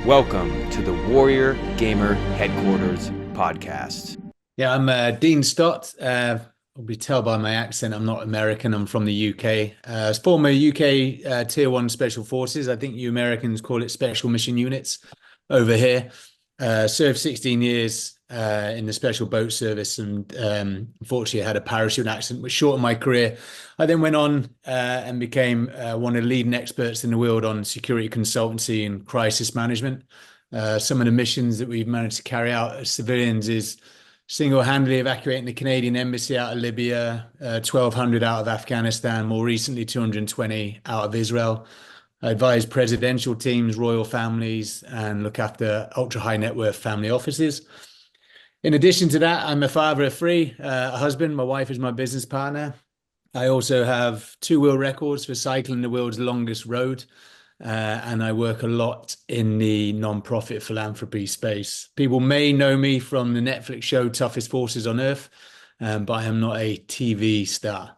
Welcome to the Warrior Gamer Headquarters podcast. Yeah, I'm Dean Stott. Probably tell by my accent, I'm not American. I'm from the UK. As former UK Tier 1 Special Forces, I think you Americans call it Special Mission Units over here. Served 16 years in the Special Boat Service and unfortunately had a parachute accident which shortened my career. I then went on and became one of the leading experts in the world on security consultancy and crisis management. Some of the missions that we've managed to carry out as civilians is single-handedly evacuating the Canadian embassy out of Libya, 1,200 out of Afghanistan, more recently 220 out of Israel. I advise presidential teams, royal families, and look after ultra-high net worth family offices. In addition to that, I'm a father of three, a husband. My wife is my business partner. I also have 2 world records for cycling the world's longest road. And I work a lot in the non-profit philanthropy space. People may know me from the Netflix show Toughest Forces on Earth, but I am not a TV star.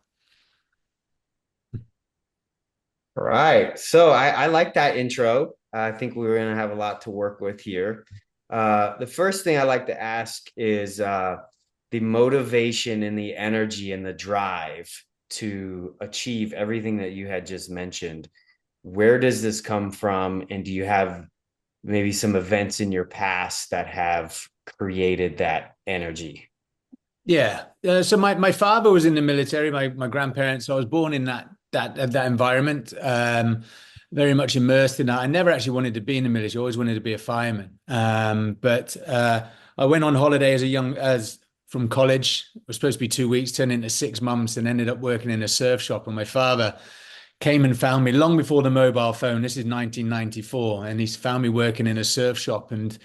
All right. So I like that intro. I think we're going to have a lot to work with here. The first thing I like to ask is the motivation and the energy and the drive to achieve everything that you had just mentioned. Where does this come from? And do you have maybe some events in your past that have created that energy? Yeah. So my father was in the military, my grandparents. So I was born in that environment, very much immersed in that. I never actually wanted to be in the military. I always wanted to be a fireman. But I went on holiday as from college. It was supposed to be 2 weeks, turned into 6 months, and ended up working in a surf shop. And my father came and found me long before the mobile phone. This is 1994. And he's found me working in a surf shop and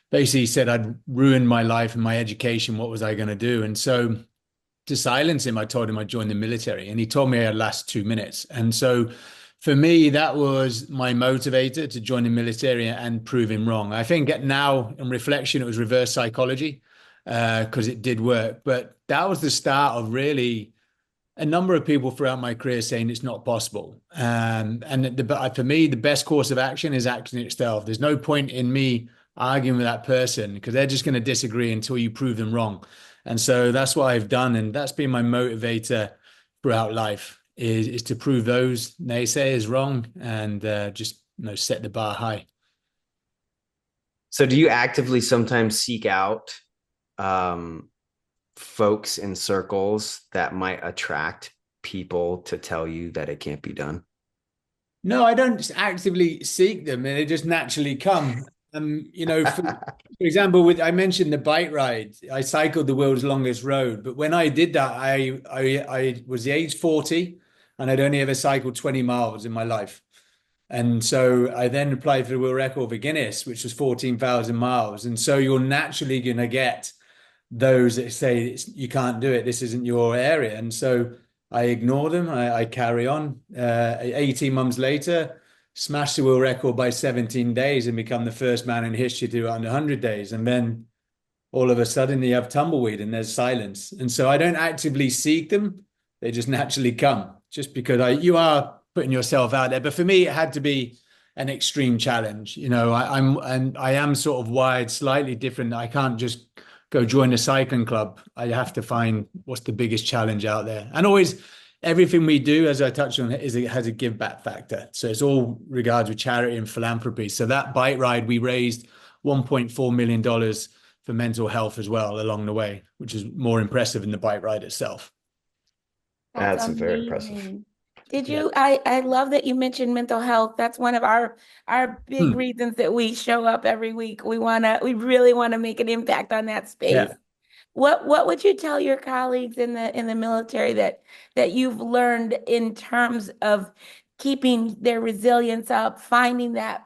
basically said I'd ruined my life and my education. What was I going to do? And so to silence him, I told him I'd join the military. And he told me I'd last 2 minutes. And so for me, that was my motivator to join the military and prove him wrong. I think now in reflection, it was reverse psychology because it did work. But that was the start of really a number of people throughout my career saying it's not possible. For me, the best course of action is action itself. There's no point in me arguing with that person because they're just going to disagree until you prove them wrong. And so that's what I've done. And that's been my motivator throughout life is to prove those naysayers wrong and just set the bar high. So do you actively sometimes seek out folks in circles that might attract people to tell you that it can't be done? No, I don't actively seek them, and they just naturally come. For example, I mentioned the bike ride. I cycled the world's longest road, but when I did that, I was the age 40, and I'd only ever cycled 20 miles in my life. And so I then applied for the world record for Guinness, which was 14,000 miles. And so you're naturally going to get those that say you can't do it, this isn't your area. And so I ignore them, I carry on. 18 months later, smashed the world record by 17 days and become the first man in history to do it under 100 days. And then all of a sudden you have tumbleweed and there's silence. And so I don't actively seek them, they just naturally come, just because you are putting yourself out there. But for me, it had to be an extreme challenge. I am sort of wired slightly different. I can't just go join a cycling club. I have to find what's the biggest challenge out there. And always, everything we do, as I touched on, has a give back factor. So it's all regards with charity and philanthropy. So that bike ride, we raised $1.4 million for mental health as well along the way, which is more impressive than the bike ride itself. That's very impressive. Did you? I love that you mentioned mental health. That's one of our big reasons that we show up every week. We really want to make an impact on that space. Yeah. What would you tell your colleagues in the military that you've learned in terms of keeping their resilience up, finding that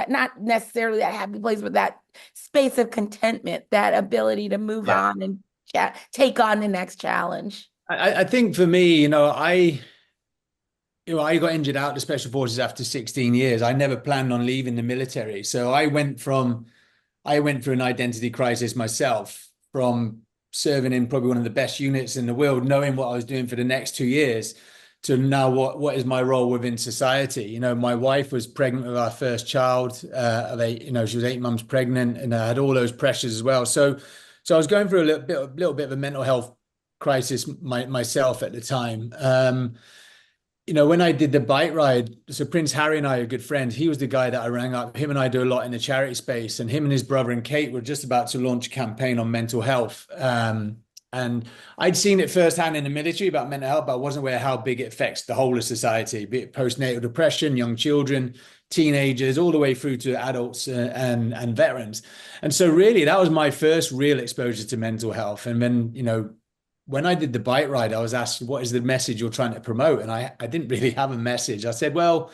not necessarily that happy place, but that space of contentment, that ability to move on and take on the next challenge? I think for me, I got injured out of the Special Forces after 16 years. I never planned on leaving the military. So I went through an identity crisis myself from serving in probably one of the best units in the world, knowing what I was doing for the next 2 years, now what is my role within society. You know, my wife was pregnant with our first child of 8, you know, she was 8 months pregnant, and I had all those pressures as well. So I was going through a little bit of a mental health crisis myself at the time. You know, when I did the bike ride, so Prince Harry and I are good friends. He was the guy that I rang up. Him and I do a lot in the charity space, and him and his brother and Kate were just about to launch a campaign on mental health. And I'd seen it firsthand in the military about mental health, but I wasn't aware how big it affects the whole of society, be it postnatal depression, young children, teenagers, all the way through to adults and veterans. And so really, that was my first real exposure to mental health. And then, you know, when I did the bike ride, I was asked, what is the message you're trying to promote? And I didn't really have a message. I said, well,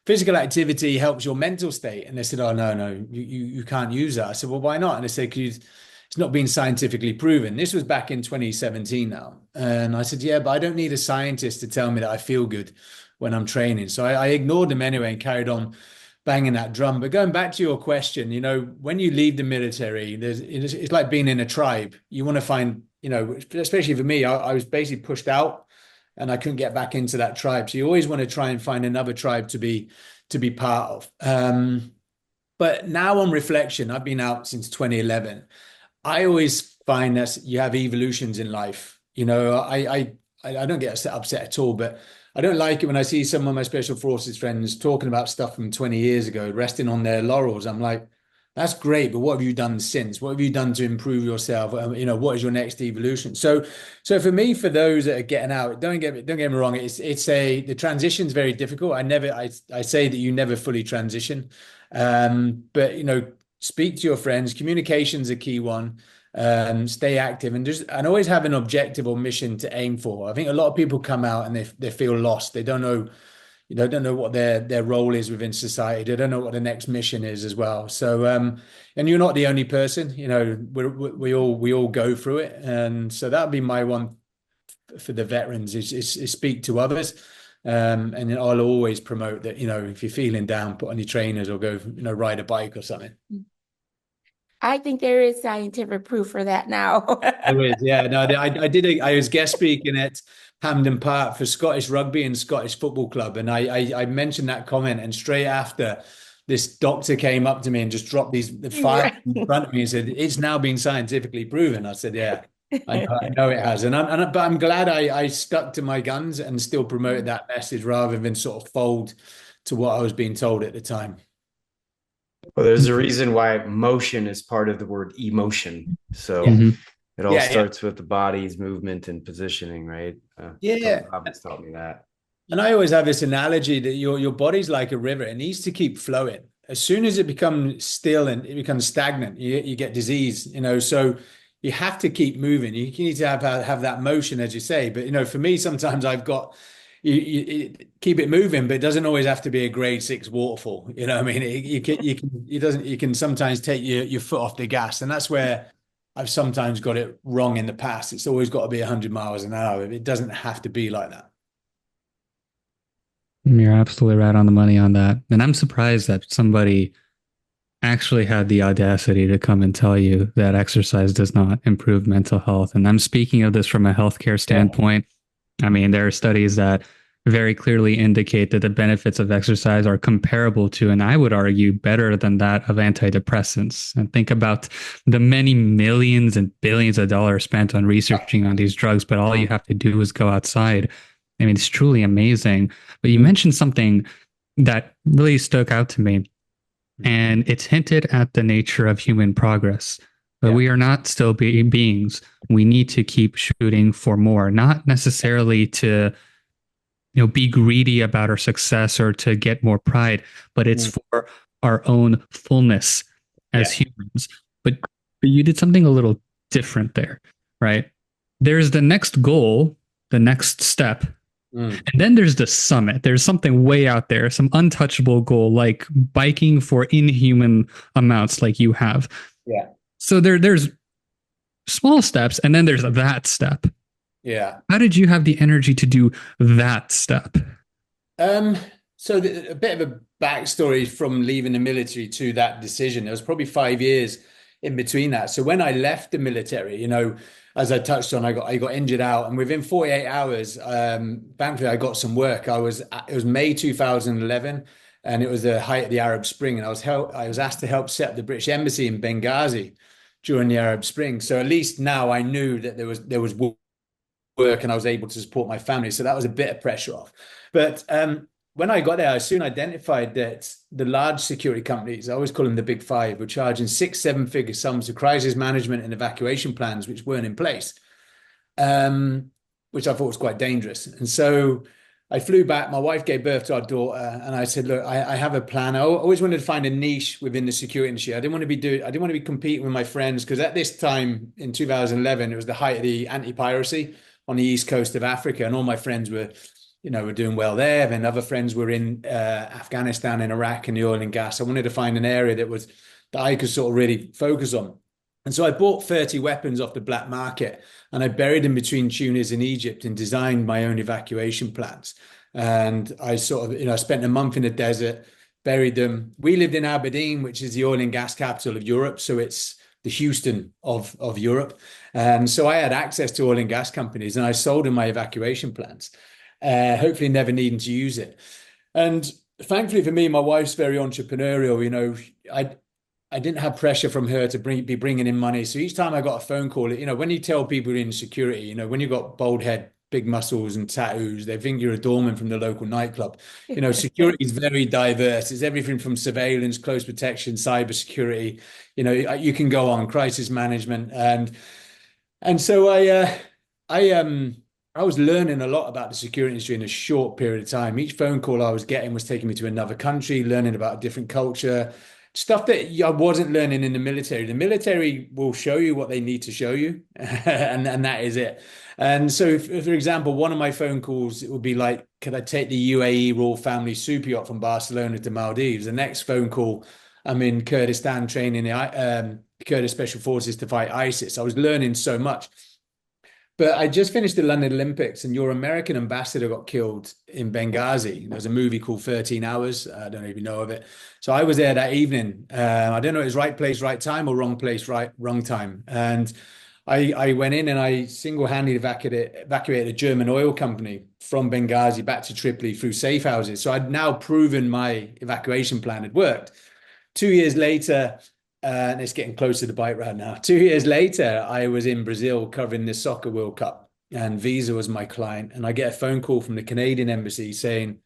physical activity helps your mental state. And they said, oh, no, you can't use that. I said, well, why not? And they said, it's not been scientifically proven. This was back in 2017 now. And I said, yeah, but I don't need a scientist to tell me that I feel good when I'm training. So I ignored them anyway and carried on banging that drum. But going back to your question, you know, when you leave the military, it's like being in a tribe. You want to find, you know, especially for me, I was basically pushed out and I couldn't get back into that tribe. So you always want to try and find another tribe to be part of. But now on reflection, I've been out since 2011. I always find that you have evolutions in life. You know, I don't get upset at all, but I don't like it when I see some of my special forces friends talking about stuff from 20 years ago, resting on their laurels. I'm like, that's great, but what have you done since? What have you done to improve yourself? You know, what is your next evolution? So for me, for those that are getting out, don't get me wrong. The transition's very difficult. I say that you never fully transition, but you know, speak to your friends. Communication's a key one. Stay active and always have an objective or mission to aim for. I think a lot of people come out and they feel lost. They don't know, you know, don't know what their role is within society. They don't know what the next mission is as well. So, and you're not the only person. You know, we all go through it, and so that would be my one for the veterans is speak to others. And I'll always promote that. You know, if you're feeling down, put on your trainers or go, you know, ride a bike or something. I think there is scientific proof for that now. There is, yeah. No, I was guest speaking at Hampden Park for Scottish Rugby and Scottish Football Club, and I mentioned that comment, and straight after, this doctor came up to me and just dropped the file in front of me and said, "It's now been scientifically proven." I said, "Yeah, I know it has," but I'm glad I stuck to my guns and still promoted that message rather than sort of fold to what I was being told at the time. Well, there's a reason why motion is part of the word emotion. So it all starts with the body's movement and positioning, right? Robbins taught me that. And I always have this analogy that your body's like a river. It needs to keep flowing. As soon as it becomes still and it becomes stagnant, you get disease, you know, so you have to keep moving. You need to have that motion, as you say. But, you know, for me, sometimes I've got, you keep it moving, but it doesn't always have to be a grade 6 waterfall. You know what I mean? You can sometimes take your foot off the gas. And that's where I've sometimes got it wrong in the past. It's always got to be 100 miles an hour. It doesn't have to be like that. You're absolutely right on the money on that. And I'm surprised that somebody actually had the audacity to come and tell you that exercise does not improve mental health. And I'm speaking of this from a healthcare standpoint. I mean, there are studies that very clearly indicate that the benefits of exercise are comparable to, and I would argue better than that of antidepressants. And think about the many millions and billions of dollars spent on researching on these drugs, but all you have to do is go outside. I mean, it's truly amazing. But you mentioned something that really stuck out to me, and it's hinted at the nature of human progress. But we are not still beings. We need to keep shooting for more, not necessarily to, you know, be greedy about our success or to get more pride, but it's for our own fullness as humans. But you did something a little different there, right? There's the next goal, the next step, and then there's the summit. There's something way out there, some untouchable goal, like biking for inhuman amounts like you have. Yeah. So there's small steps, and then there's that step. Yeah. How did you have the energy to do that step? So a bit of a backstory from leaving the military to that decision. It was probably 5 years in between that. So when I left the military, as I touched on, I got injured out, and within 48 hours, thankfully I got some work. It was May 2011, and it was the height of the Arab Spring, and I was asked to help set up the British Embassy in Benghazi during the Arab Spring. So at least now I knew that there was work, and I was able to support my family. So that was a bit of pressure off. But when I got there, I soon identified that the large security companies, I always call them the big five, were charging 6-7 figure sums for crisis management and evacuation plans, which weren't in place, which I thought was quite dangerous. And so I flew back. My wife gave birth to our daughter, and I said, "Look, I have a plan. I always wanted to find a niche within the security industry. I didn't want to be competing with my friends, because at this time in 2011, it was the height of the anti-piracy on the east coast of Africa, and all my friends were doing well there. And other friends were in Afghanistan and Iraq in the oil and gas. I wanted to find an area that I could sort of really focus on. And so I bought 30 weapons off the black market, and I buried them between Tunis and Egypt, and designed my own evacuation plans. And I sort of, I spent a month in the desert, buried them. We lived in Aberdeen, which is the oil and gas capital of Europe. So it's the Houston of Europe. And so I had access to oil and gas companies, and I sold them my evacuation plans, hopefully never needing to use it. And thankfully for me, my wife's very entrepreneurial. I didn't have pressure from her to be bringing in money. So each time I got a phone call, when you tell people in security, when you've got bald head, big muscles and tattoos, they think you're a doorman from the local nightclub. Security is very diverse. It's everything from surveillance, close protection, cyber security. You can go on crisis management, and so I was learning a lot about the security industry in a short period of time. Each phone call I was getting was taking me to another country, learning about a different culture, stuff that I wasn't learning in the military. The military will show you what they need to show you, and that is it. And so, for example, one of my phone calls, it would be like, could I take the UAE Royal Family super yacht from Barcelona to Maldives? The next phone call, I'm in Kurdistan training the Kurdish Special Forces to fight ISIS. I was learning so much. But I just finished the London Olympics, and your American ambassador got killed in Benghazi. There's a movie called 13 Hours. I don't know if you know of it. So I was there that evening. I don't know if it was right place, right time, or wrong place, wrong time. And I went in and I single-handedly evacuated a German oil company from Benghazi back to Tripoli through safe houses. So I'd now proven my evacuation plan had worked. 2 years later, and it's getting close to the bite right now. 2 years later, I was in Brazil covering the Soccer World Cup, and Visa was my client. And I get a phone call from the Canadian embassy saying,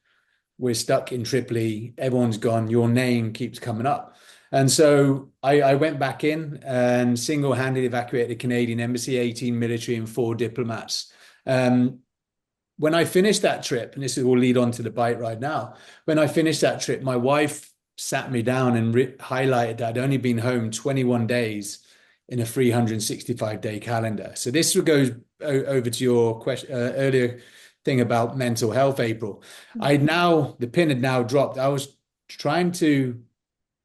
"We're stuck in Tripoli. Everyone's gone. Your name keeps coming up." And so I went back in and single-handedly evacuated the Canadian embassy, 18 military and 4 diplomats. When I finished that trip, and this will lead on to the bite right now, when I finished that trip, my wife sat me down and highlighted that I'd only been home 21 days in a 365-day calendar. So this goes over to your question earlier thing about mental health, April. The pin had now dropped. I was trying to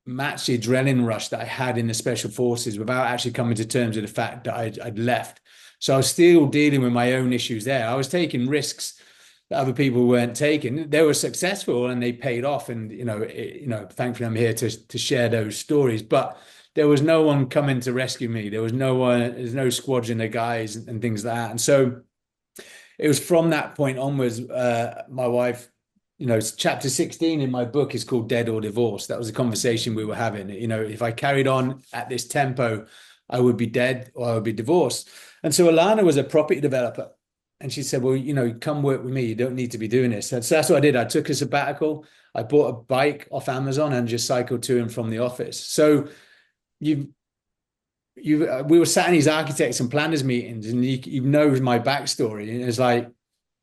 match the adrenaline rush that I had in the special forces without actually coming to terms with the fact that I'd left. So I was still dealing with my own issues there. I was taking risks that other people weren't taking. They were successful and they paid off. And, thankfully I'm here to share those stories, but there was no one coming to rescue me. There's no squadron of guys and things like that. And so it was from that point onwards, my wife, chapter 16 in my book is called Dead or Divorced. That was a conversation we were having. If I carried on at this tempo, I would be dead or I would be divorced. And so Alana was a property developer. And she said, well, come work with me. You don't need to be doing this. And so that's what I did. I took a sabbatical. I bought a bike off Amazon and just cycled to and from the office. So we were sat in these architects and planners meetings, and you know my backstory. And it's like,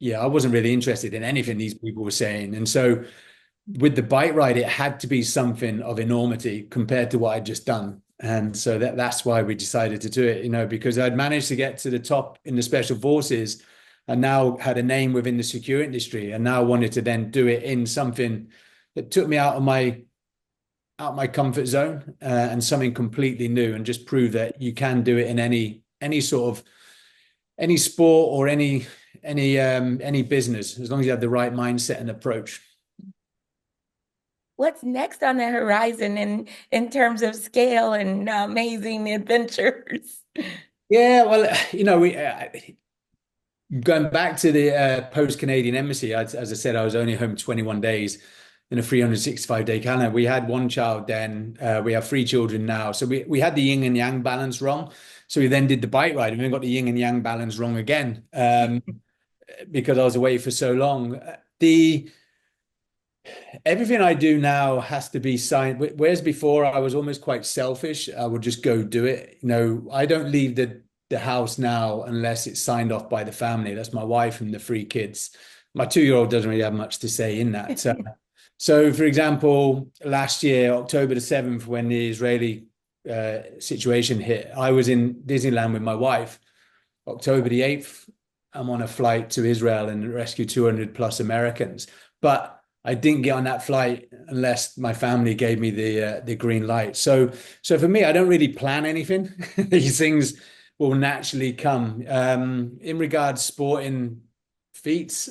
yeah, I wasn't really interested in anything these people were saying. And so with the bike ride, it had to be something of enormity compared to what I'd just done. And so that's why we decided to do it, because I'd managed to get to the top in the special forces and now had a name within the security industry, and now wanted to then do it in something that took me out of my comfort zone and something completely new, and just prove that you can do it in any sport or any business, as long as you have the right mindset and approach. what's next on the horizon in terms of scale and amazing adventures? Yeah, well, we going back to the post-Canadian embassy, as I said, I was only home 21 days in a 365-day calendar. We had one child then. We have three children now. So we had the yin and yang balance wrong. So we then did the bike ride and we got the yin and yang balance wrong again because I was away for so long. Everything I do now has to be signed. Whereas before I was almost quite selfish. I would just go do it. I don't leave the house now unless it's signed off by the family. That's my wife and the three kids. My 2-year-old doesn't really have much to say in that. So for example, last year, October the 7th, when the Israeli situation hit, I was in Disneyland with my wife. October the 8th, I'm on a flight to Israel and rescue 200 plus Americans. But I didn't get on that flight unless my family gave me the green light. So for me, I don't really plan anything. These things will naturally come. In regards sporting feats,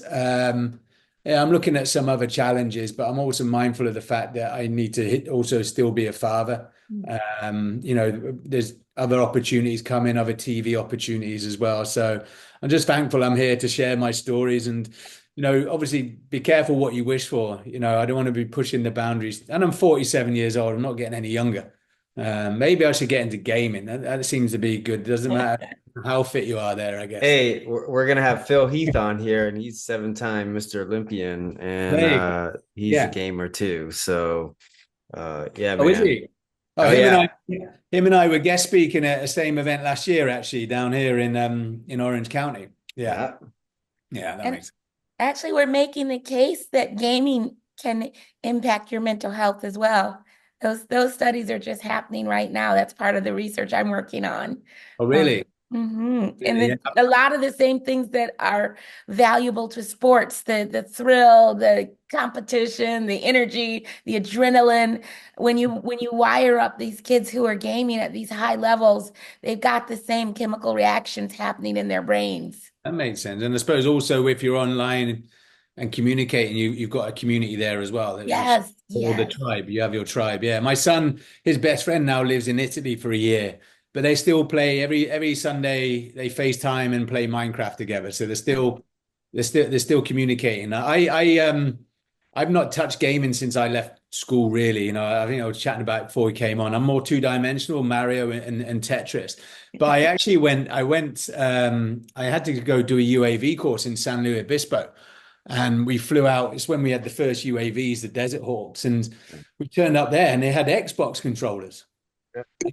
yeah, I'm looking at some other challenges, but I'm also mindful of the fact that I need to also still be a father. There's other opportunities coming, other TV opportunities as well. So I'm just thankful I'm here to share my stories and obviously be careful what you wish for. I don't want to be pushing the boundaries. And I'm 47 years old. I'm not getting any younger. Maybe I should get into gaming. That seems to be good. Doesn't matter how fit you are there, I guess. Hey, we're going to have Phil Heath on here, and he's 7-time Mr. Olympian, and he's a gamer too. So, yeah, man. Is he? Him and I were guest speaking at the same event last year, actually, down here in Orange County. Yeah, that makes sense. Actually, we're making the case that gaming can impact your mental health as well. Those studies are just happening right now. That's part of the research I'm working on. Oh, really? And a lot of the same things that are valuable to sports, the thrill, the competition, the energy, the adrenaline. When you wire up these kids who are gaming at these high levels, they've got the same chemical reactions happening in their brains. That makes sense. And I suppose also if you're online and communicating, you've got a community there as well. Yes. The tribe. You have your tribe. Yeah. My son, his best friend now lives in Italy for a year, but they still play every Sunday. They FaceTime and play Minecraft together. So they're still communicating. I've not touched gaming since I left school, really. I think I was chatting about it before we came on. I'm more two-dimensional, Mario and Tetris. But I actually I had to go do a UAV course in San Luis Obispo. And we flew out. It's when we had the first UAVs, the Desert Hawks. And we turned up there and they had Xbox controllers.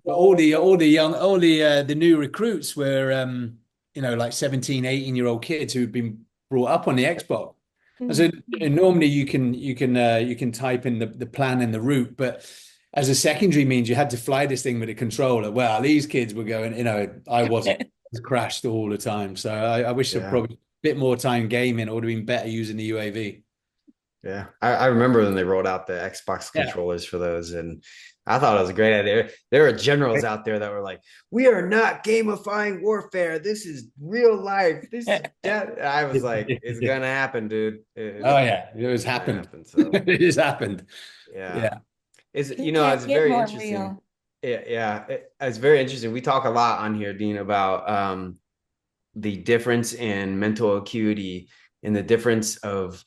All the new recruits were, like 17, 18-year-old kids who'd been brought up on the Xbox. And so normally you can type in the plan and the route, but as a secondary means you had to fly this thing with a controller. Well, these kids were going, I wasn't. It crashed all the time. So I wish I'd probably a bit more time gaming. It would have been better using the UAV. Yeah, I remember when they rolled out the Xbox controllers for those, and I thought it was a great idea. There were generals out there that were like, "We are not gamifying warfare. This is real life. This is death." I was like, "It's gonna happen, dude." It was happened. It just happened. Yeah. It's very interesting. It's very interesting. We talk a lot on here, Dean, about the difference in mental acuity and the difference of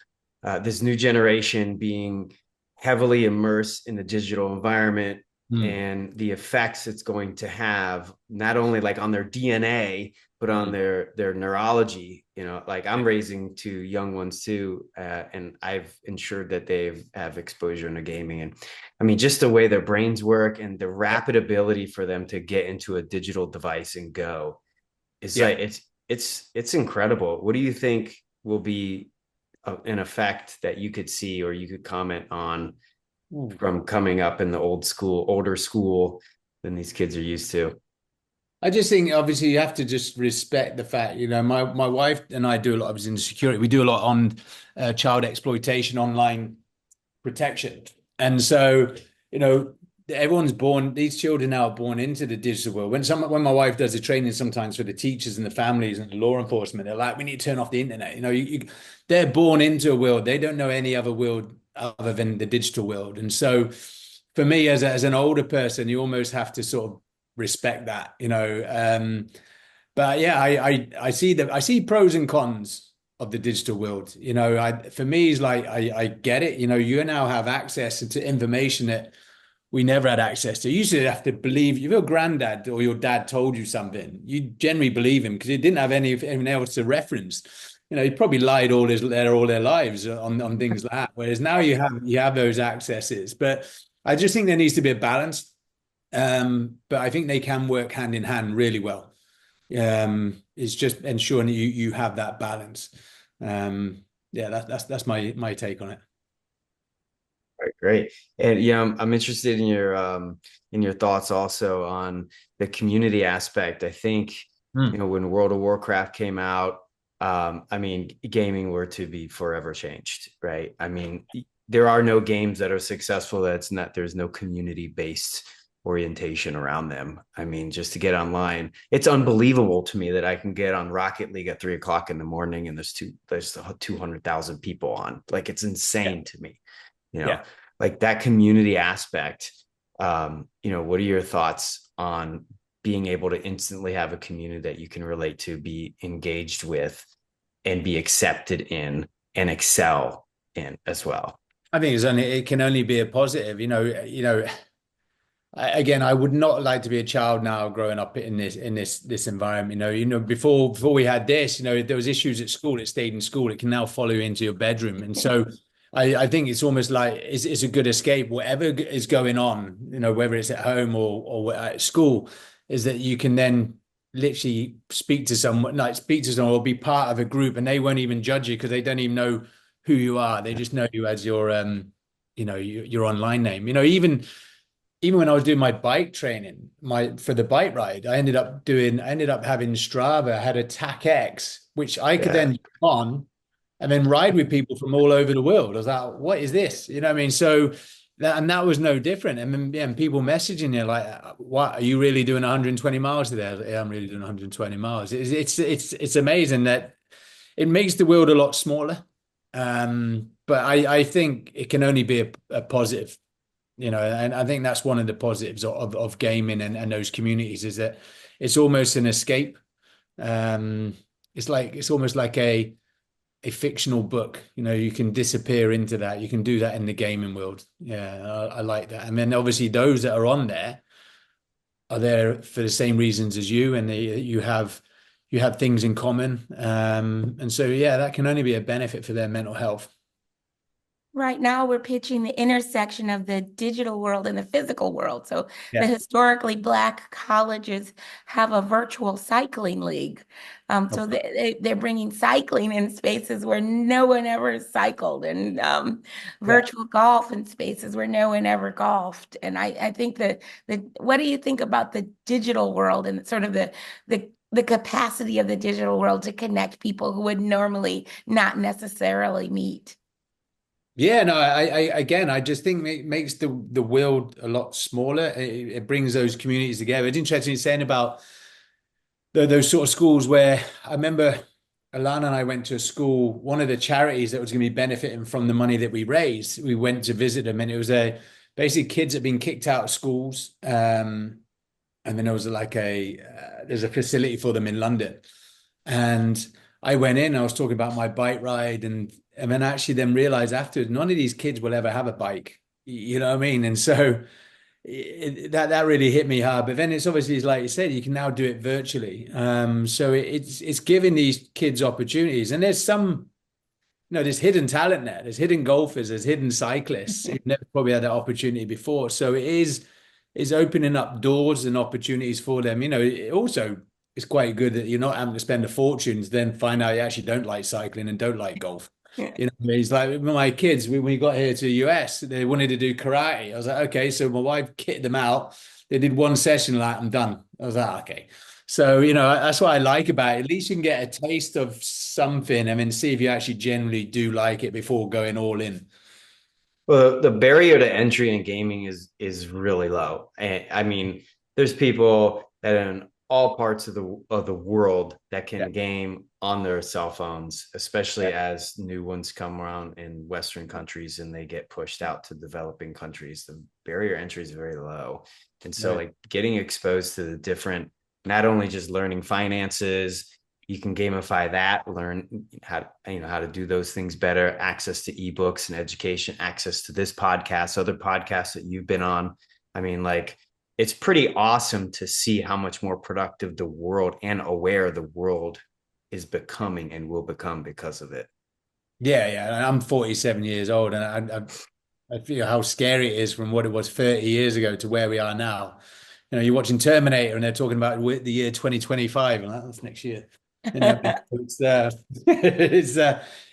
this new generation being heavily immersed in the digital environment and the effects it's going to have not only like on their DNA, but on their neurology. Like I'm raising 2 young ones too, and I've ensured that they have exposure into gaming. And I mean, just the way their brains work and the rapid ability for them to get into a digital device and go is like, it's incredible. What do you think will be an effect that you could see or you could comment on from coming up in the older school than these kids are used to? I just think obviously you have to just respect the fact, my wife and I do a lot of in security. We do a lot on child exploitation, online protection. And so, these children now are born into the digital world. When my wife does the training sometimes for the teachers and the families and the law enforcement, they're like, we need to turn off the internet. They're born into a world. They don't know any other world other than the digital world. And so for me, as an older person, you almost have to sort of respect that, but yeah, I see pros and cons of the digital world. For me, it's like I get it. You now have access to information that we never had access to. You used to have to believe if your granddad or your dad told you something, you generally believe him because he didn't have anything else to reference. He probably lied all their lives on things like that. Whereas now you have those accesses. But I just think there needs to be a balance. But I think they can work hand in hand really well. It's just ensuring that you have that balance. Yeah, that's my take on it. All right, great. And yeah, I'm interested in your thoughts also on the community aspect. I think when World of Warcraft came out, I mean, gaming were to be forever changed, right? I mean, there are no games that are successful there's no community-based orientation around them. I mean, just to get online, it's unbelievable to me that I can get on Rocket League at 3:00 in the morning and there's 200,000 people on. Like, it's insane to me, like that community aspect. What are your thoughts on being able to instantly have a community that you can relate to, be engaged with, and be accepted in and excel in as well? I think it can only be a positive. Again, I would not like to be a child now growing up in this environment. Before we had this, there was issues at school. It stayed in school. It can now follow you into your bedroom, and so I think it's almost like it's a good escape. Whatever is going on, whether it's at home or at school, is that you can then literally speak to someone or be part of a group, and they won't even judge you because they don't even know who you are. They just know you as your your online name. Even when I was doing my bike training, for the bike ride, I ended up having Strava. I had a TAC X, which I could then on and then ride with people from all over the world. I was like, what is this? You know what I mean? So that was no different. And then people messaging you like, what, are you really doing 120 miles today? I was like, yeah, I'm really doing 120 miles. It's amazing that it makes the world a lot smaller. But I think it can only be a positive. And I think that's one of the positives of gaming and those communities is that it's almost an escape. It's almost like a fictional book. You can disappear into that. You can do that in the gaming world. Yeah, I like that. And then obviously those that are on there are there for the same reasons as you, and you have things in common. And so yeah, that can only be a benefit for their mental health. Right now, we're pitching the intersection of the digital world and the physical world. So the historically Black colleges have a virtual cycling league. So they're bringing cycling in spaces where no one ever cycled, and virtual golf in spaces where no one ever golfed. And I think what do you think about the digital world and sort of the capacity of the digital world to connect people who would normally not necessarily meet? Yeah, no, I just think it makes the world a lot smaller. It brings those communities together. It's interesting saying about those sort of schools where I remember Alana and I went to a school, one of the charities that was going to be benefiting from the money that we raised. We went to visit them, and it was basically kids that had been kicked out of schools. And then there was there's a facility for them in London. And I went in, I was talking about my bike ride, and then actually then realized afterwards, none of these kids will ever have a bike. You know what I mean? And so that really hit me hard. But then it's obviously, like you said, you can now do it virtually. So it's giving these kids opportunities. And there's there's hidden talent there. There's hidden golfers, there's hidden cyclists who've never probably had that opportunity before. So it is opening up doors and opportunities for them. It's quite good that you're not having to spend a fortune to then find out you actually don't like cycling and don't like golf. It's like my kids, when we got here to the US, they wanted to do karate. I was like, okay, so my wife kitted them out. They did one session, like, I'm done. I was like, okay. So, that's what I like about it. At least you can get a taste of something and then see if you actually generally do like it before going all in. Well, the barrier to entry in gaming is really low. And I mean, there's people that all parts of the world that can game on their cell phones, especially as new ones come around in Western countries and they get pushed out to developing countries. The barrier entry is very low. And so like getting exposed to the different, not only just learning finances, you can gamify that, learn how to do those things better, access to ebooks and education, access to this podcast, other podcasts that you've been on. I mean, like, it's pretty awesome to see how much more productive the world and aware the world is becoming and will become because of it. Yeah. I'm 47 years old, and I feel how scary it is from what it was 30 years ago to where we are now. You know, you're watching Terminator and they're talking about the year 2025, and that's next year. You know,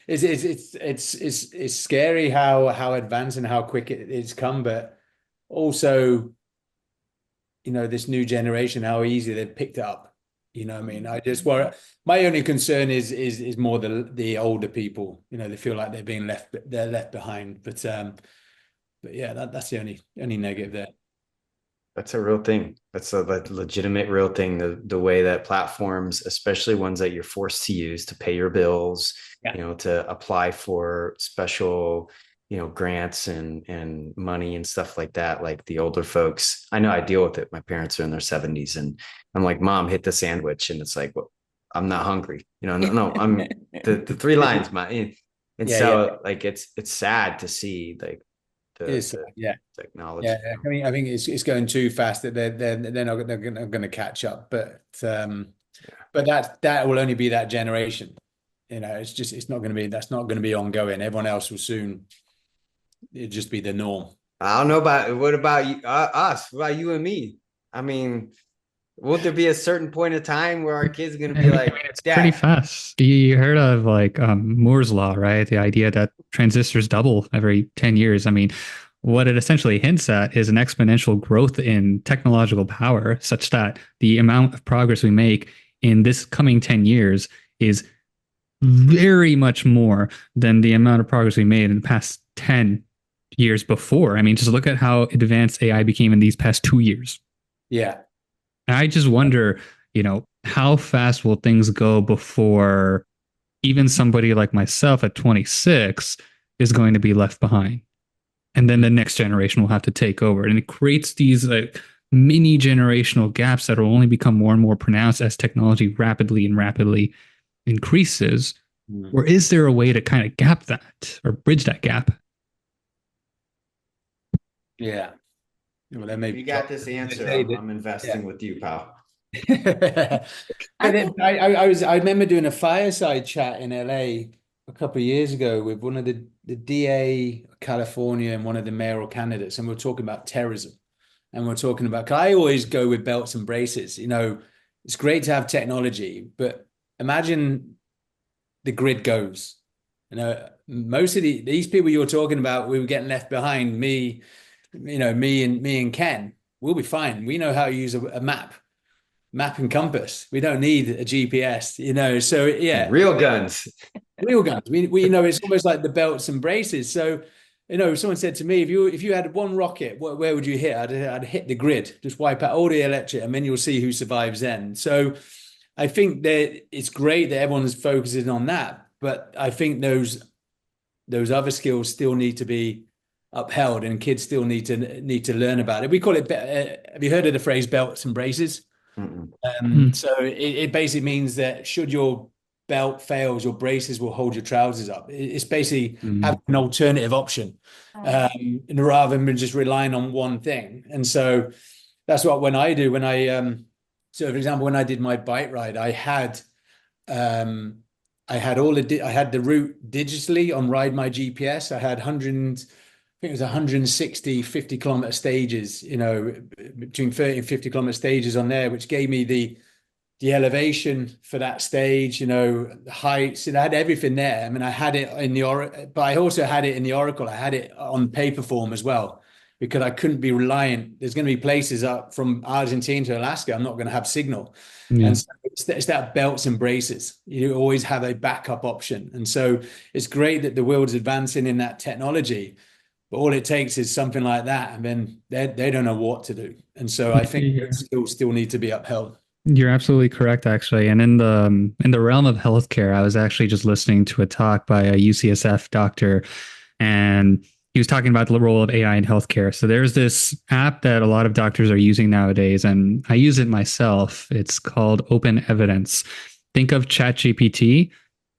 it's scary how advanced and how quick it's come, but also, you know, this new generation, how easy they've picked it up. You know what I mean? I just worry. My only concern is more the older people. You know, they feel like they're left behind. But yeah, that's the only negative there. That's a real thing. That's a legitimate real thing. The way that platforms, especially ones that you're forced to use to pay your bills, you know, to apply for special, you know, grants and money and stuff like that. Like the older folks, I know I deal with it. My parents are in their 70s, and I'm like, Mom, hit the sandwich. And it's like, well, I'm not hungry. You know, no, I'm the 3 lines, like it's sad to see like the technology. Yeah, I mean, I think it's going too fast that they're not going to catch up. But that will only be that generation. You know, that's not going to be ongoing. Everyone else will soon, it'll just be the norm. I don't know what about you, us? What about you and me? I mean, won't there be a certain point of time where our kids are going to be like, it's pretty fast. You heard of like Moore's law, right? The idea that transistors double every 10 years. I mean, what it essentially hints at is an exponential growth in technological power, such that the amount of progress we make in this coming 10 years is very much more than the amount of progress we made in the past 10 years before. I mean, just look at how advanced AI became in these past 2 years. Yeah. And I just wonder, you know, how fast will things go before even somebody like myself at 26 is going to be left behind? And then the next generation will have to take over. And it creates these like mini generational gaps that will only become more and more pronounced as technology rapidly increases. Or is there a way to kind of gap that or bridge that gap? Yeah. Well, that may be. You got this answer. I'm investing with you, pal. I remember doing a fireside chat in LA a couple of years ago with one of the DA of California and one of the mayoral candidates, and we're talking about terrorism, and we're talking about, 'cause I always go with belts and braces. You know, it's great to have technology, but imagine the grid goes. You know, most of these people you're talking about, we were getting left behind. Me and Ken, we'll be fine. We know how to use a map and compass. We don't need a GPS, you know. So yeah, real guns. We know it's almost like the belts and braces. So, you know, someone said to me, if you had one rocket, where would you hit? I'd hit the grid, just wipe out all the electric, and then you'll see who survives then. So I think that it's great that everyone's focusing on that, but I think those other skills still need to be upheld, and kids still need to learn about it. We call it. Have you heard of the phrase belts and braces? So it basically means that should your belt fails, your braces will hold your trousers up. It's basically having an alternative option, rather than just relying on one thing. And so that's what so for example, when I did my bike ride, I had the route digitally on Ride My GPS. I had 160 50-kilometer stages, you know, between 30 and 50-kilometer stages on there, which gave me the elevation for that stage, you know, the heights, and I had everything there. I mean, I had it in the Oracle, but I also had it in the Oracle. I had it on paper form as well, because I couldn't be reliant. There's going to be places up from Argentina to Alaska I'm not going to have signal. And so it's that belts and braces. You always have a backup option. And so it's great that the world's advancing in that technology, but all it takes is something like that, and then they don't know what to do. And so I think skills still need to be upheld. You're absolutely correct, actually. And in the realm of healthcare, I was actually just listening to a talk by a UCSF doctor, and he was talking about the role of AI in healthcare. So there's this app that a lot of doctors are using nowadays, and I use it myself. It's called Open Evidence. Think of ChatGPT,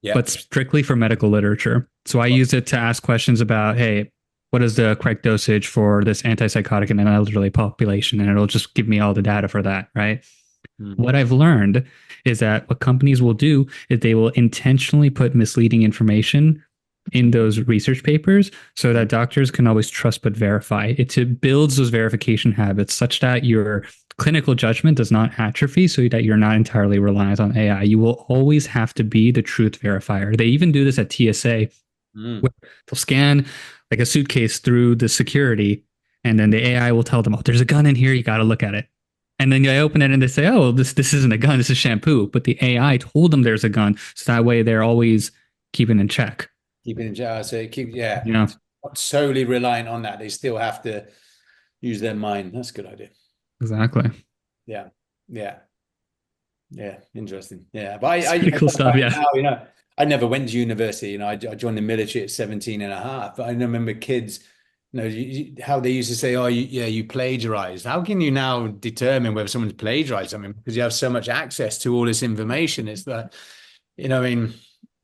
Yeah. but strictly for medical literature. So I use it to ask questions about, hey, what is the correct dosage for this antipsychotic in an elderly population? And it'll just give me all the data for that, right? What I've learned is that what companies will do is they will intentionally put misleading information in those research papers so that doctors can always trust but verify. It builds those verification habits such that your clinical judgment does not atrophy, so that you're not entirely reliant on AI. You will always have to be the truth verifier. They even do this at TSA, where they'll scan like a suitcase through the security, and then the AI will tell them, oh, there's a gun in here, you got to look at it. And then I open it and they say, oh, this isn't a gun, this is shampoo. But the AI told them there's a gun. So that way they're always keeping in check. Keeping in check. So Yeah. not solely reliant on that. They still have to use their mind. That's a good idea. Exactly. Yeah. Interesting. Yeah. But It's pretty cool stuff. Yeah. now, I never went to university. I joined the military at 17 and a half. But I remember kids, how they used to say, oh, you plagiarized. How can you now determine whether someone's plagiarized something? Because you have so much access to all this information. It's that, I mean,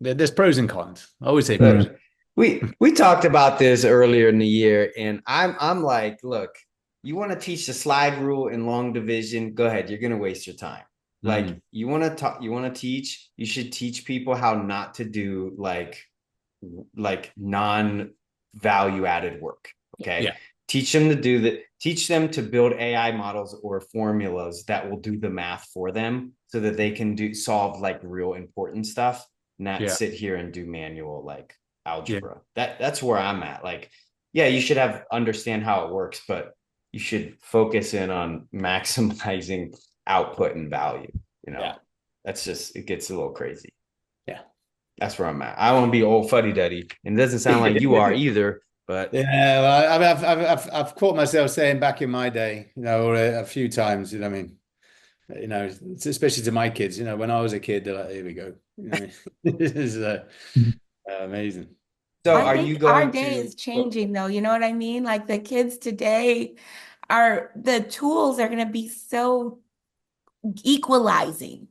there's pros and cons. I always say pros. We talked about this earlier in the year, and I'm like, look, you want to teach the slide rule in long division? Go ahead. You're going to waste your time. Like you want to talk, you want to teach, you should teach people how not to do like non-value added work. Okay. Yeah. Teach them to build AI models or formulas that will do the math for them so that they can solve like real important stuff, not sit here and do manual like algebra. That's where I'm at. Like, you should understand how it works, but you should focus in on maximizing output and value. That's just, it gets a little crazy. Yeah. That's where I'm at. I want to be old fuddy-duddy, and it doesn't sound like you are either. But well, I've caught myself saying back in my day, a few times, I mean, especially to my kids, when I was a kid, they're like, here we go. This is amazing. So our day is changing though, you know what I mean? Like the kids today the tools are going to be so equalizing.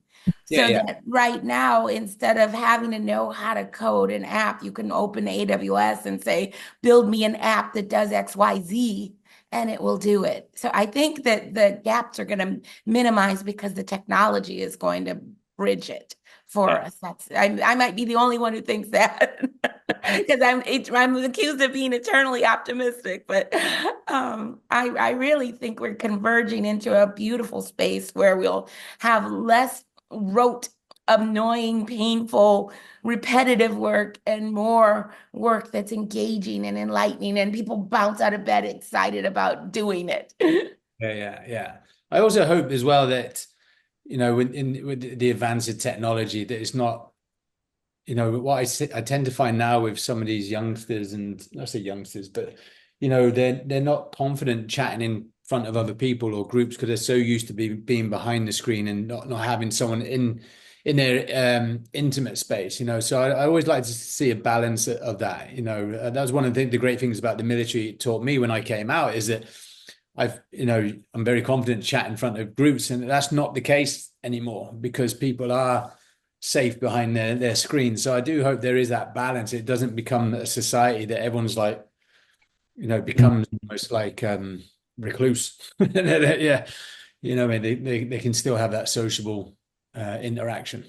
That right now, instead of having to know how to code an app, you can open AWS and say, build me an app that does XYZ, and it will do it. So I think that the gaps are going to minimize because the technology is going to bridge it for us. I might be the only one who thinks that because I'm accused of being eternally optimistic, but I really think we're converging into a beautiful space where we'll have less rote, annoying, painful, repetitive work and more work that's engaging and enlightening, and people bounce out of bed excited about doing it. Yeah. I also hope as well that, with the advance of technology, that it's not, what I tend to find now with some of these youngsters, and I say youngsters, but, they're not confident chatting in front of other people or groups because they're so used to being behind the screen and not having someone in their intimate space, So I always like to see a balance of that. That was one of the great things about the military. It taught me when I came out is that I'm very confident chat in front of groups, and that's not the case anymore because people are safe behind their screens. So I do hope there is that balance. It doesn't become a society that everyone's like, becomes almost like recluse. They can still have that sociable interaction.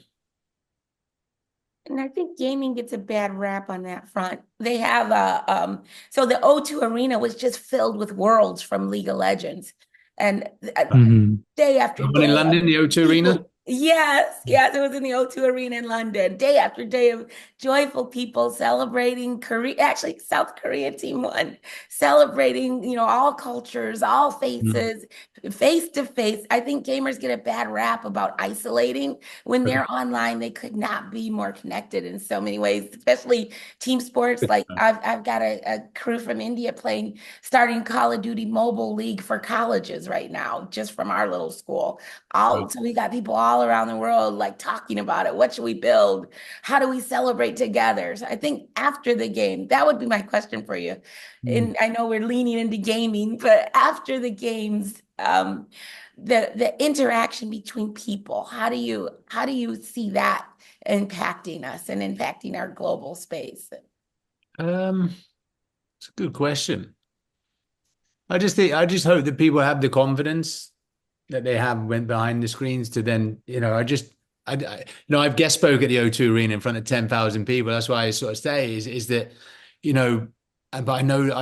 And I think gaming gets a bad rap on that front. They have so the O2 Arena was just filled with worlds from League of Legends, and day after day. In London, the O2 Arena. Yes, yes, it was in the O2 Arena in London. Day after day of joyful people celebrating Korea. Actually, South Korea team won, celebrating, all cultures, all Mm. faces, face to face. I think gamers get a bad rap about isolating. When they're online, they could not be more connected in so many ways, especially team sports. Like I've got a crew from India starting Call of Duty Mobile League for colleges right now, just from our little school. So we got people all around the world like talking about it. What should we build? How do we celebrate together? So I think after the game, that would be my question for you. Mm. And I know we're leaning into gaming, but after the games, the interaction between people, how do you see that impacting us and impacting our global space? It's a good question. I just hope that people have the confidence that they have went behind the screens to then, I've guest spoke at the O2 Arena in front of 10,000 people. That's why I sort of say is that, but I know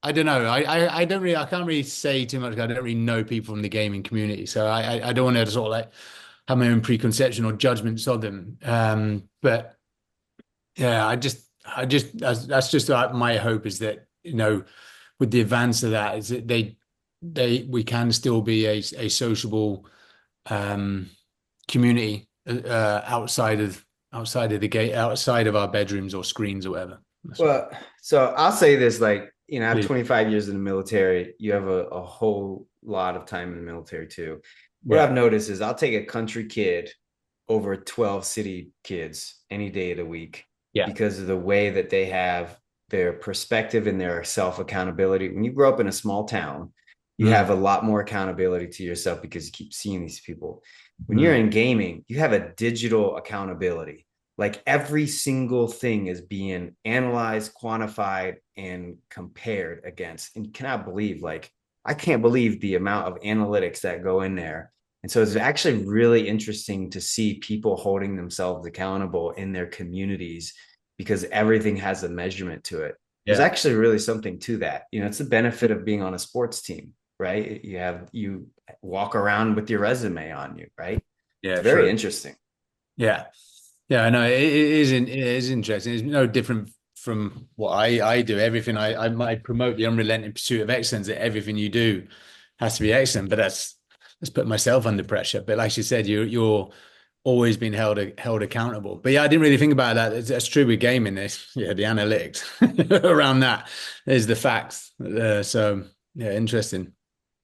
I don't know. I don't really, I can't really say too much. I don't really know people from the gaming community. So I don't want to sort of like have my own preconception or judgments of them. But yeah, that's just like my hope is that, with the advance of that is that we can still be a sociable community outside of the gate, outside of our bedrooms or screens or whatever. Well, so I'll say this, like, I have Please. 25 years in the military. You have a whole lot of time in the military too. What Yeah. I've noticed is I'll take a country kid over 12 city kids any day of the week because of the way that they have their perspective and their self-accountability. When you grow up in a small town, you have a lot more accountability to yourself because you keep seeing these people. When you're in gaming, you have a digital accountability. Like every single thing is being analyzed, quantified, and compared against. And you cannot believe, I can't believe the amount of analytics that go in there. And so it's actually really interesting to see people holding themselves accountable in their communities because everything has a measurement to it. There's actually really something to that. It's the benefit of being on a sports team, right? You walk around with your resume on you, right? Yeah, it's very true. interesting. Yeah. Yeah, I know it is interesting. It's no different from what I do. Everything I promote the unrelenting pursuit of excellence, that everything you do has to be excellent. But let's put myself under pressure. But like you said, you're always being held accountable. But yeah, I didn't really think about that. That's true with gaming. This, the analytics around that is the facts. So yeah, interesting.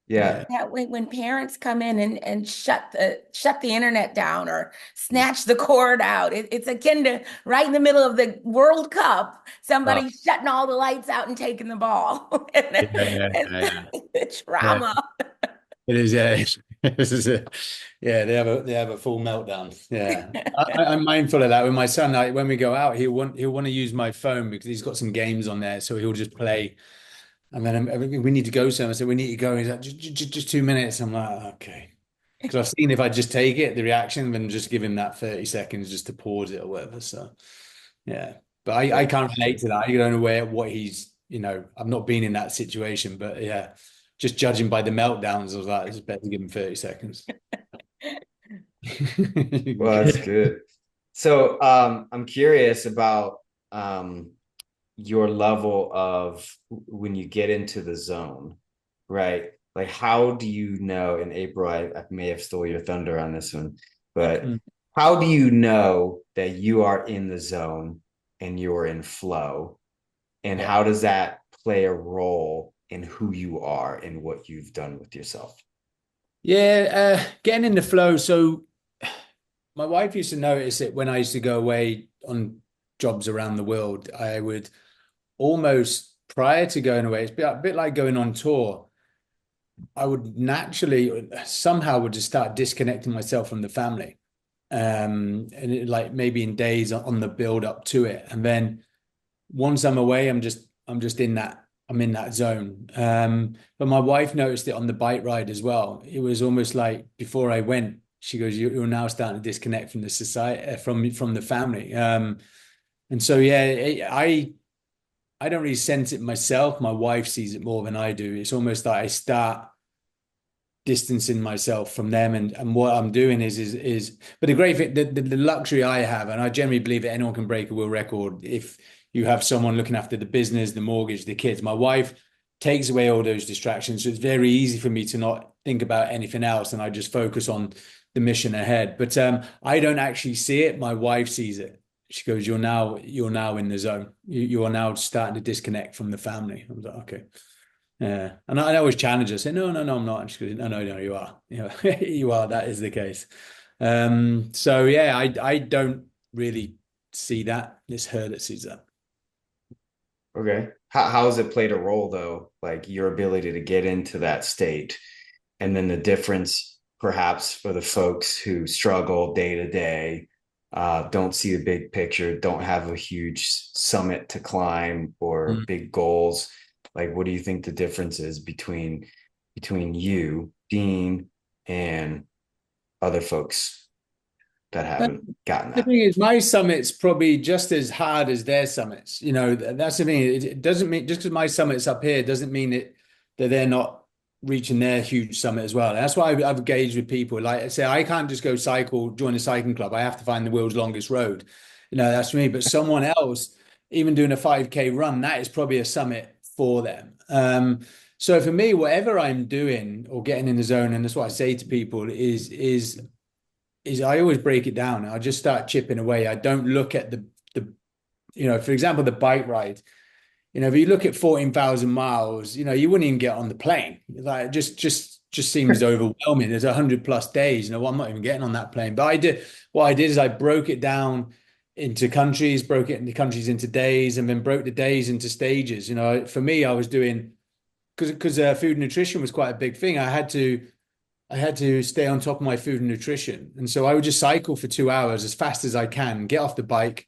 Yeah. That way, when parents come in and shut the internet down or snatch the cord out, it's akin to right in the middle of the World Cup, somebody shutting all the lights out and taking the ball. and the trauma. It is, yeah. This is it. Yeah, they have a full meltdown. Yeah, I'm mindful of that with my son. When we go out, he'll want to use my phone because he's got some games on there, so he'll just play. And then we need to go somewhere, so we need to go. He's like, just 2 minutes. I'm like, okay, because I've seen if I just take it, the reaction, then just give him that 30 seconds just to pause it or whatever. So yeah, but I can't relate to that. I don't know what he's. I've not been in that situation, but yeah. Just judging by the meltdowns, I was like, it's better to give him 30 seconds. Well, that's good. So I'm curious about your level of when you get into the zone, right? Like, how do you know, in April, I may have stole your thunder on this one, but how do you know that you are in the zone and you're in flow? And how does that play a role in who you are and what you've done with yourself? Yeah, getting in the flow. So my wife used to notice it when I used to go away on jobs around the world. I would almost, prior to going away, it's a bit like going on tour. I would naturally somehow would just start disconnecting myself from the family. And like maybe in days on the build up to it. And then once I'm away, I'm just in that zone. But my wife noticed it on the bike ride as well. It was almost like before I went, she goes, "You're now starting to disconnect from the society, from the family." And so yeah, I don't really sense it myself. My wife sees it more than I do. It's almost like I start distancing myself from them, and what I'm doing is but the great thing, the luxury I have, and I generally believe that anyone can break a world record if you have someone looking after the business, the mortgage, the kids. My wife takes away all those distractions, so it's very easy for me to not think about anything else, and I just focus on the mission ahead. But I don't actually see it. My wife sees it. She goes, you're now in the zone. You are now starting to disconnect from the family. I was like, okay. Yeah. And I always challenge her, say, no, I'm not. And she goes, no, you are. You know, you are. That is the case. So yeah, I don't really see that. It's her that sees that. Okay. How has it played a role though? Like your ability to get into that state, and then the difference perhaps for the folks who struggle day to day, don't see the big picture, don't have a huge summit to climb or big goals. Like, what do you think the difference is between you, Dean, and other folks that haven't gotten The that? thing is, my summit's probably just as hard as their summits. You know, that's the thing. It doesn't mean just because my summit's up here doesn't mean that they're not reaching their huge summit as well. And that's why I've engaged with people. Like I say, I can't just go join a cycling club. I have to find the world's longest road. You know, that's for me. But someone else, even doing a 5K run, that is probably a summit for them. So for me, whatever I'm doing or getting in the zone, and that's what I say to people is I always break it down. I just start chipping away. I don't look at the for example, the bike ride. You know, if you look at 14,000 miles, you know, you wouldn't even get on the plane. Like just seems overwhelming. There's 100+ days. You know, well, I'm not even getting on that plane. But what I did is I broke it down into countries, broke it into countries into days, and then broke the days into stages. You know, for me, I was doing because food and nutrition was quite a big thing. I had to stay on top of my food and nutrition. And so I would just cycle for 2 hours as fast as I can, get off the bike,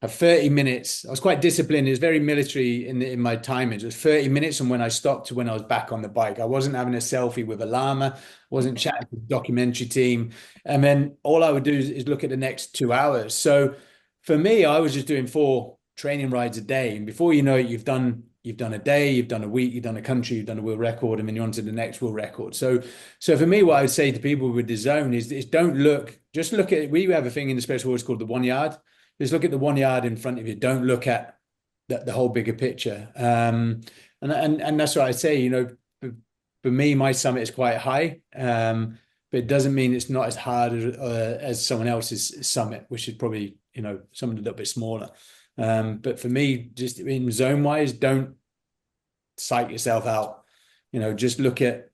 have 30 minutes. I was quite disciplined. It was very military in my timings. It was 30 minutes from when I stopped to when I was back on the bike. I wasn't having a selfie with a llama, wasn't chatting with the documentary team. And then all I would do is look at the next 2 hours. So for me, I was just doing 4 training rides a day. And before you know it, you've done a day, you've done a week, you've done a country, you've done a world record, and then you're on to the next world record. So for me, what I would say to people with the zone is just look at, we have a thing in the special forces called the 1 yard. Just look at the 1 yard in front of you. Don't look at the whole bigger picture. And that's what I say, you know, for me, my summit is quite high, but it doesn't mean it's not as hard as someone else's summit, which is probably, you know, something a little bit smaller. But for me, just in zone wise, don't psych yourself out. You know, just look at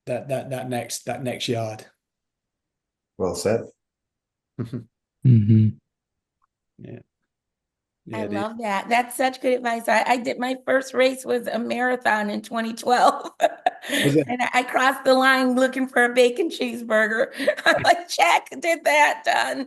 that next yard. Well said. Mm-hmm. Yeah. I love that. That's such good advice. I did my first race was a marathon in 2012. And I crossed the line looking for a bacon cheeseburger. I'm like, check, did that, done.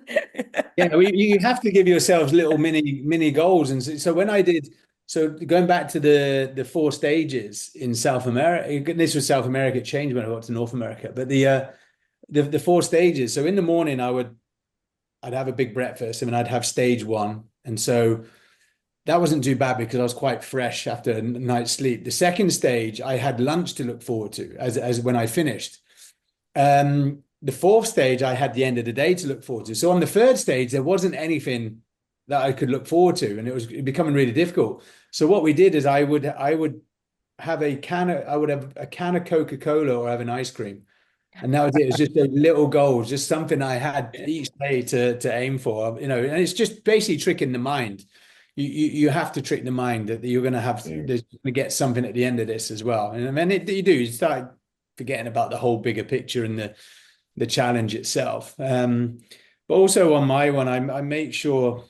Yeah, you have to give yourselves little mini goals. And so when I did, so going back to the 4 stages in South America, this was South America, it changed when I got to North America, but the 4 stages. So in the morning I'd have a big breakfast and then I'd have stage 1. And so that wasn't too bad because I was quite fresh after a night's sleep. The second stage, I had lunch to look forward to as when I finished. The 4th stage, I had the end of the day to look forward to. So on the 3rd stage, there wasn't anything that I could look forward to, and it was becoming really difficult. So what we did is I would have a can of Coca-Cola or have an ice cream. And that was it. It was just a little goals, just something I had each day to aim for, you know, and it's just basically tricking the mind. You have to trick the mind that you're going to get something at the end of this as well. And then you start forgetting about the whole bigger picture and the challenge itself. But also on my one, I make sure,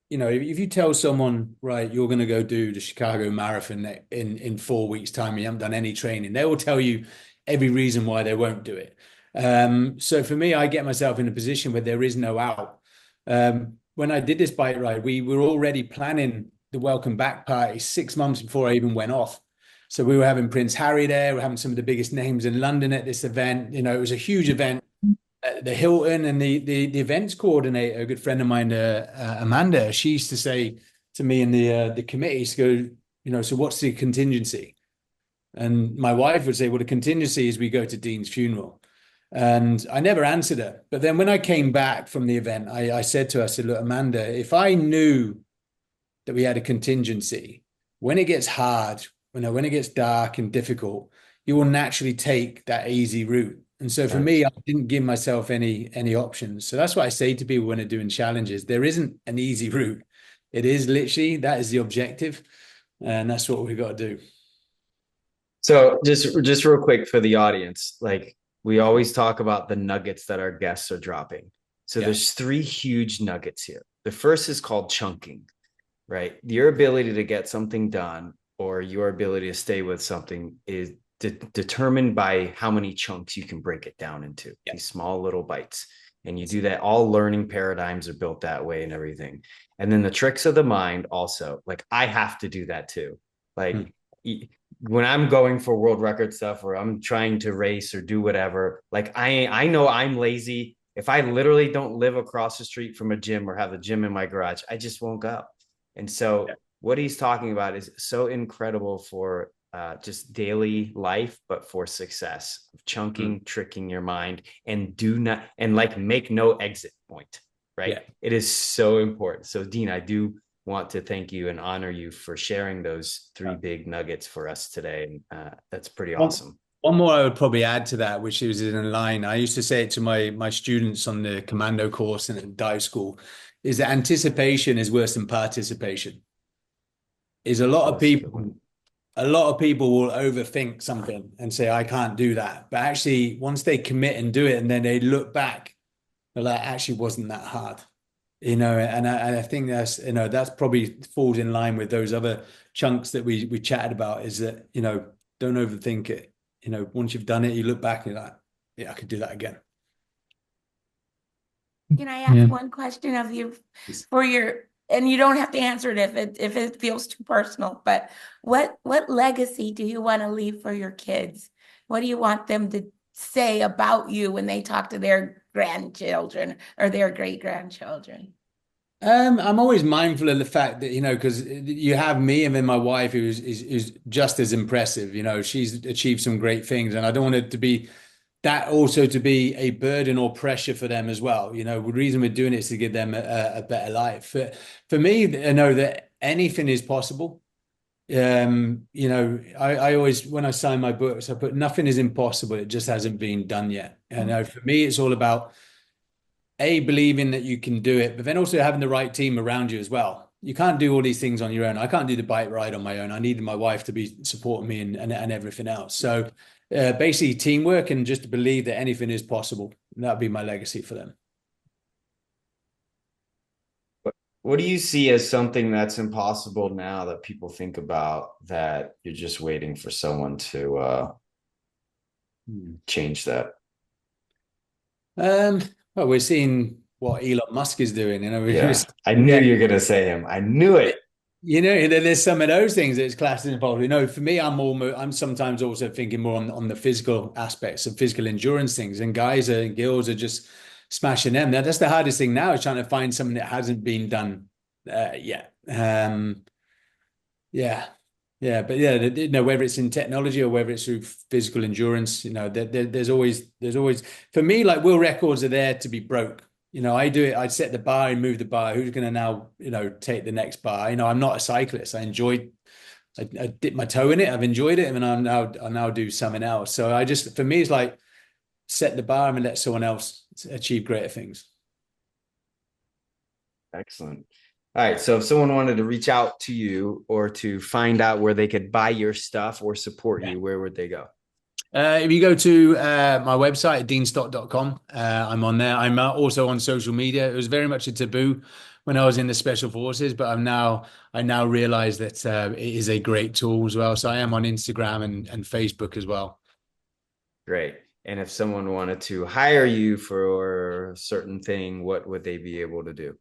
you know, if you tell someone, right, you're going to go do the Chicago Marathon in 4 weeks' time, and you haven't done any training, they will tell you every reason why they won't do it. So for me, I get myself in a position where there is no out. When I did this bike ride, we were already planning the welcome back party 6 months before I even went off. So we were having Prince Harry there. We're having some of the biggest names in London at this event. You know, it was a huge event at the Hilton, and the events coordinator, a good friend of mine, Amanda, she used to say to me in the committee, she goes, you know, so what's the contingency? And my wife would say, well, the contingency is we go to Dean's funeral. And I never answered her. But then when I came back from the event, I said to her, I said, look, Amanda, if I knew that we had a contingency, when it gets hard, when it gets dark and difficult, you will naturally take that easy route. And so for me, I didn't give myself any options. So that's what I say to people when they're doing challenges. There isn't an easy route. It is literally, that is the objective. And that's what we've got to do. So just real quick for the audience, like we always talk about the nuggets that our guests are dropping. So there's 3 huge nuggets here. The first is called chunking, right? Your ability to get something done or your ability to stay with something is determined by how many chunks you can break it down into, these small little bites. And you do that, all learning paradigms are built that way and everything. And then the tricks of the mind also, like I have to do that too. Like when I'm going for world record stuff or I'm trying to race or do whatever, like I know I'm lazy. If I literally don't live across the street from a gym or have a gym in my garage, I just won't go. And so what he's talking about is so incredible for just daily life, but for success, chunking, tricking your mind, and make no exit point, right? Yeah. It is so important. So Dean, I do want to thank you and honor you for sharing those 3 big nuggets for us today. That's pretty awesome. One more I would probably add to that, which is in line. I used to say it to my students on the commando course and at dive school, is that anticipation is worse than participation. Is a lot of people will overthink something and say, I can't do that. But actually, once they commit and do it, and then they look back, they're like, actually wasn't that hard. And I think that's probably falls in line with those other chunks that we chatted about, is that, don't overthink it. Once you've done it, you look back and you're like, yeah, I could do that again. Can I ask one question of you and you don't have to answer it if it feels too personal, but what legacy do you want to leave for your kids? What do you want them to say about you when they talk to their grandchildren or their great-grandchildren? I'm always mindful of the fact that, because you have me and then my wife who is just as impressive. She's achieved some great things, and I don't want it to be that also to be a burden or pressure for them as well. The reason we're doing it is to give them a better life. For me, I know that anything is possible. I always, when I sign my books, I put nothing is impossible. It just hasn't been done yet. And for me, it's all about believing that you can do it, but then also having the right team around you as well. You can't do all these things on your own. I can't do the bike ride on my own. I needed my wife to be supporting me and everything else. So basically teamwork and just to believe that anything is possible. That'd be my legacy for them. What do you see as something that's impossible now that people think about that you're just waiting for someone to change that? Well, we're seeing what Elon Musk is doing. I knew you were going to say him. I knew it. There's some of those things that's classed as impossible. For me, I'm sometimes also thinking more on the physical aspects of physical endurance things, and guys and girls are just smashing them. Now, that's the hardest thing now, is trying to find something that hasn't been done yet. But whether it's in technology or whether it's through physical endurance, there's always for me, like, world records are there to be broke. I do it. I set the bar and move the bar. Who's going to now, take the next bar? I'm not a cyclist. I dip my toe in it. I've enjoyed it, and I now do something else. So for me, it's like set the bar and let someone else achieve greater things. Excellent. All right. So if someone wanted to reach out to you or to find out where they could buy your stuff or support you, where would they go? If you go to my website at deanstott.com, I'm on there. I'm also on social media. It was very much a taboo when I was in the special forces, but I now realize that it is a great tool as well. So I am on Instagram and Facebook as well. Great. And if someone wanted to hire you for a certain thing, what would they be able to do?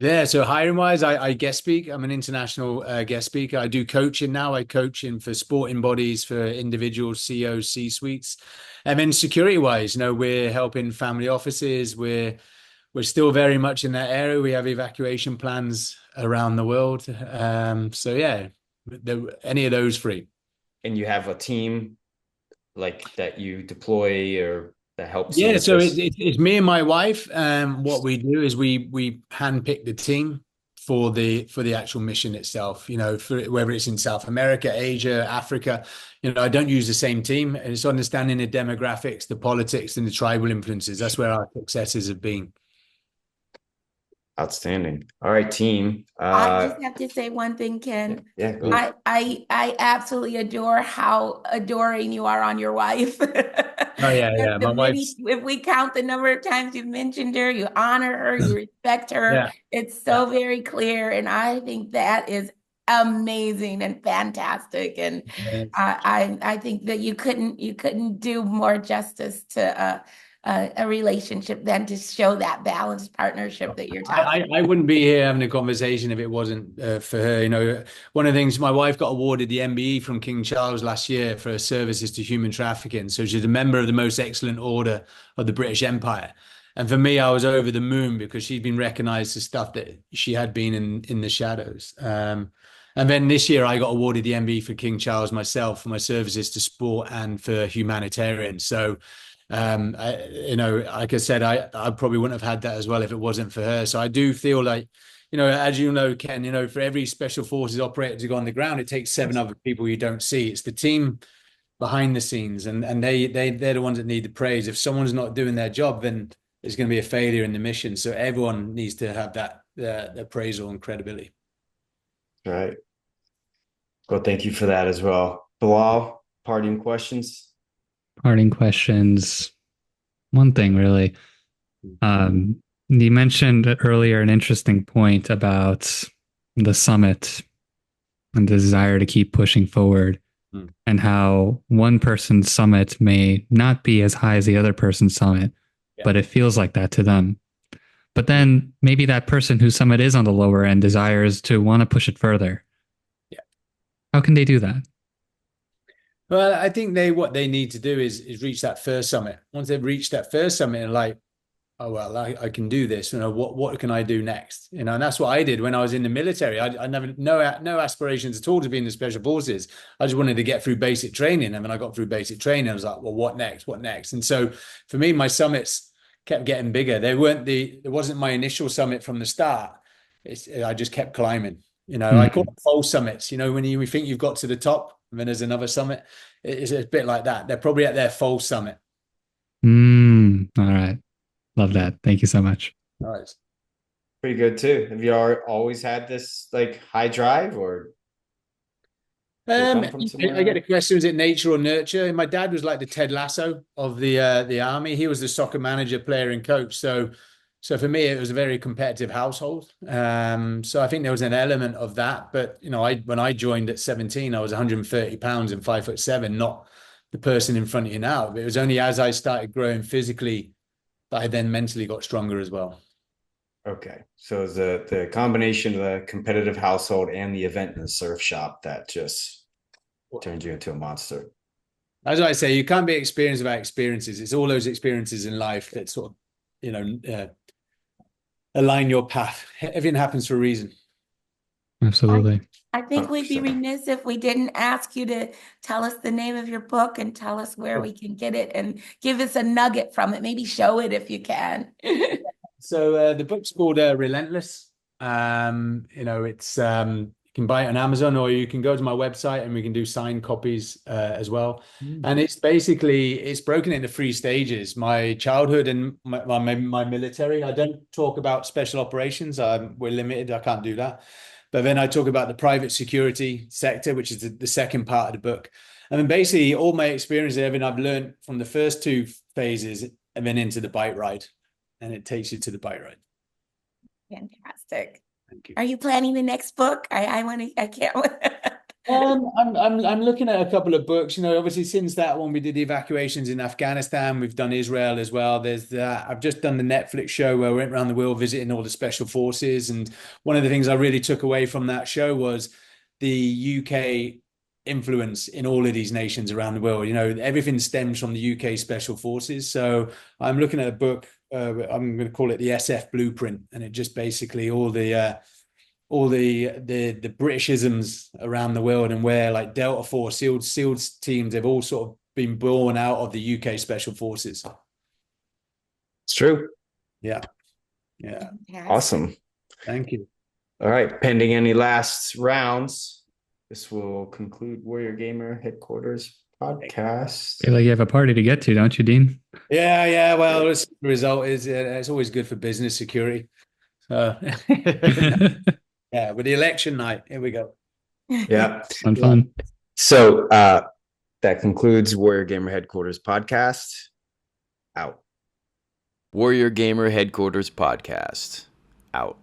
Yeah, so hiring wise, I guest speak. I'm an international guest speaker. I do coaching now. I coach for sporting bodies, for individuals, CEOs, C-suites. And then security wise, we're helping family offices. We're still very much in that area. We have evacuation plans around the world. Any of those 3. and you have a team like that you deploy or that helps you Yeah, with so this? it's me and my wife. What we do is we handpick the team for the actual mission itself. For whether it's in South America, Asia, Africa. I don't use the same team, and it's understanding the demographics, the politics, and the tribal influences. That's where our successes have been. Outstanding. All right, team. I just have to say one thing, Ken. Yeah, go ahead. I absolutely adore how adoring you are on your wife. Oh yeah. My wife's If we count the number of times you've mentioned her, you honor her, you respect her, yeah. it's so very clear. And I think that is amazing and fantastic. And I think that you couldn't do more justice to a relationship than to show that balanced partnership that you're talking about. I wouldn't be here having a conversation if it wasn't for her. One of the things, my wife got awarded the MBE from King Charles last year for her services to human trafficking. So she's a member of the most excellent order of the British Empire. And for me, I was over the moon because she'd been recognized for stuff that she had been in the shadows. And then this year, I got awarded the MBE for King Charles myself for my services to sport and for humanitarians. So like I said, I probably wouldn't have had that as well if it wasn't for her. So I do feel like, as you know, Ken, for every special forces operator to go on the ground, it takes 7 other people you don't see. It's the team behind the scenes, and they're the ones that need the praise. If someone's not doing their job, then there's going to be a failure in the mission. So everyone needs to have that appraisal and credibility. All right. Well, thank you for that as well. Bilal, parting questions? Parting questions. One thing, really. You mentioned earlier an interesting point about the summit and the desire to keep pushing forward, and how one person's summit may not be as high as the other person's summit, but it feels like that to them. But then maybe that person whose summit is on the lower end desires to want to push it further. Yeah. How can they do that? Well, I think what they need to do is reach that first summit. Once they've reached that first summit and like, oh well, I can do this. What can I do next? And that's what I did when I was in the military. I never no aspirations at all to be in the special forces. I just wanted to get through basic training, and when I got through basic training, I was like, well, what next? What next? And so for me, my summits kept getting bigger. It wasn't my initial summit from the start. I just kept climbing. I call them false summits. When you think you've got to the top, and then there's another summit. It's a bit like that. They're probably at their false summit. All right. Love that. Thank you so much. All right. Pretty good too. Have you always had this like high drive, or I get a question: is it nature or nurture? And my dad was like the Ted Lasso of the army. He was the soccer manager, player, and coach. So for me, it was a very competitive household. So I think there was an element of that. But when I joined at 17, I was 130 pounds and 5'7", not the person in front of you now. But it was only as I started growing physically that I then mentally got stronger as well. Okay, so it's the combination of the competitive household and the event in the surf shop that just turned you into a monster. As I say, you can't be experienced without experiences. It's all those experiences in life that sort of, align your path. Everything happens for a reason. Absolutely. I think we'd be remiss if we didn't ask you to tell us the name of your book and tell us where we can get it and give us a nugget from it. Maybe show it if you can. So the book's called Relentless. It's you can buy it on Amazon, or you can go to my website and we can do signed copies as well. And it's broken into 3 stages: my childhood and my military. I don't talk about special operations. We're limited. I can't do that. But then I talk about the private security sector, which is the second part of the book. And then basically all my experiences, everything I've learned from the first 2 phases and then into the bike ride. And it takes you to the bike ride. Fantastic. Thank you. Are you planning the next book? I can't. I'm looking at a couple of books. Obviously since that one we did the evacuations in Afghanistan, we've done Israel as well. There's that. I've just done the Netflix show where we went around the world visiting all the special forces. And one of the things I really took away from that show was the UK influence in all of these nations around the world. Everything stems from the UK special forces. So I'm looking at a book. I'm going to call it the SF Blueprint, and it just basically all the all the Britishisms around the world, and where like Delta Force, SEALs teams, they've all sort of been born out of the UK Special Forces. It's true. Yeah. Yeah. Awesome. Thank you. All right. Pending any last rounds, this will conclude Warrior Gamer Headquarters podcast. Feel like you have a party to get to, don't you, Dean? Yeah. Well, the result is it's always good for business security. So yeah, with the election night, here we go. Yeah. Fun. So that concludes Warrior Gamer Headquarters podcast. Out. Warrior Gamer Headquarters Podcast. Out.